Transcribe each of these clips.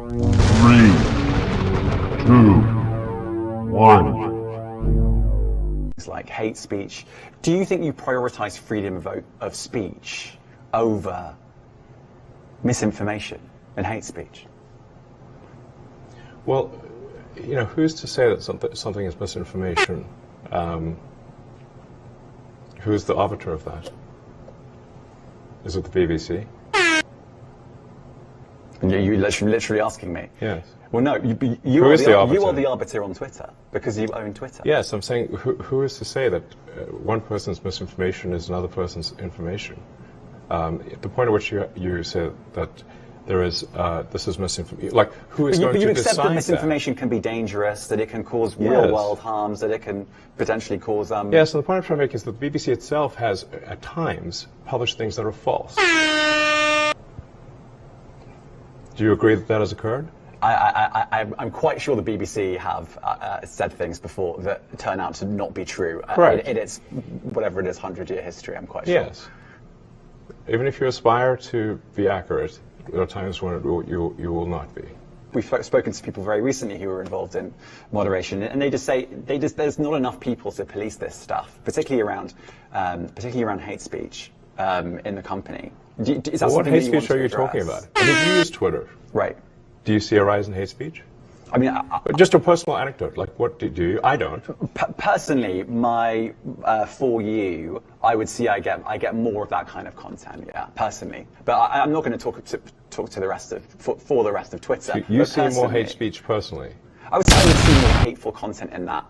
3, 2, 1. It's like hate speech. Do you think you prioritize freedom of speech over misinformation and hate speech? Well, you know, who's to say that something is misinformation? Who's the arbiter of that? Is it the BBC? You're literally asking me? Yes. Well, no, you Who are is the arbiter? You are the arbiter on Twitter, because you own Twitter. Yes, I'm saying who is to say that one person's misinformation is another person's information? The point at which you say that there is, this is misinformation, like, who is going to decide that? But you accept that misinformation can be dangerous, that it can cause real-world harms, that it can potentially cause... Yes, and the point I'm trying to make is that the BBC itself has, at times, published things that are false. Do you agree that that has occurred? I'm quite sure the BBC have said things before that turn out to not be true. Correct. In its, whatever it is, 100-year history, I'm quite sure. Yes. Even if you aspire to be accurate, there are times when you will not be. We've spoken to people very recently who were involved in moderation, and they just say there's not enough people to police this stuff, particularly around hate speech in the company. Is that what hate that speech are you talking about? I mean, you use Twitter. Right. Do you see a rise in hate speech? I mean, just a personal anecdote. Like, what do you? I don't. Personally, for you, I would see I get more of that kind of content. Yeah, personally, but I'm not going to talk to the rest of for the rest of Twitter. So you see more hate speech personally? I would see more hateful content in that.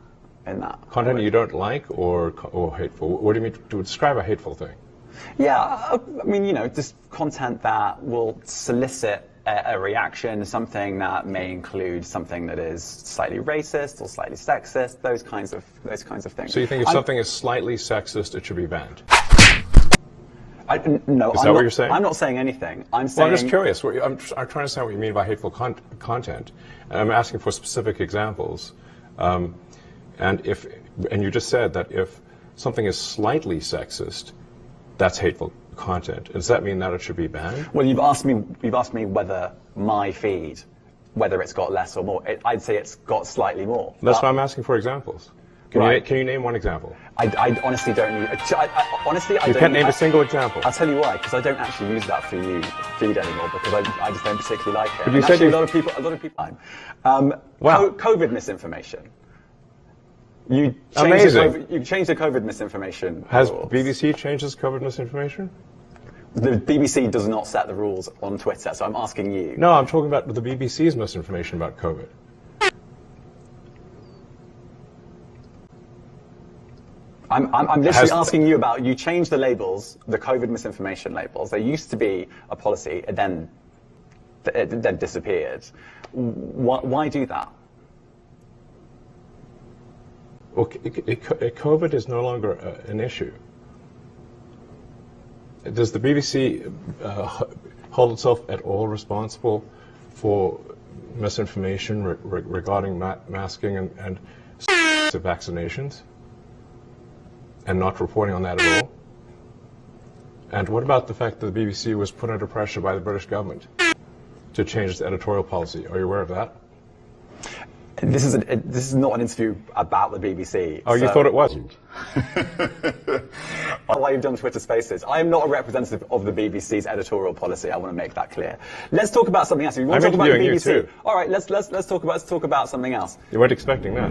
Content you don't like or hateful? What do you mean to describe a hateful thing? Yeah, I mean, you know, just content that will solicit a reaction, something that may include something that is slightly racist or slightly sexist, those kinds of things. So you think if something is slightly sexist, it should be banned? No, is that what you're saying? I'm not saying anything. I'm saying. Well, I'm just curious. I'm trying to understand what you mean by hateful content, and I'm asking for specific examples. And you just said that if something is slightly sexist, that's hateful content. Does that mean that it should be banned? Well, you've asked me whether my feed, whether it's got less or more. I'd say it's got slightly more. That's why I'm asking for examples. Can you name one example? I honestly don't. You can't name a single example. I'll tell you why, because I don't actually use that feed anymore, because I just don't particularly like it. But you said a lot of people. Wow. COVID misinformation. You changed the COVID misinformation. Has rules. BBC changed its COVID misinformation? The BBC does not set the rules on Twitter, so I'm asking you. No, I'm talking about the BBC's misinformation about COVID. I'm literally asking you about, you changed the labels, the COVID misinformation labels. There used to be a policy, and then it disappeared. Why do that? Well, COVID is no longer an issue. Does the BBC hold itself at all responsible for misinformation regarding masking and vaccinations, and not reporting on that at all? And what about the fact that the BBC was put under pressure by the British government to change its editorial policy? Are you aware of that? This is not an interview about the BBC. Oh, you thought it wasn't? Why you've done Twitter Spaces. I am not a representative of the BBC's editorial policy. I want to make that clear. Let's talk about something else. If you want to talk about the BBC, you too. All right, let's talk about something else. You weren't expecting that.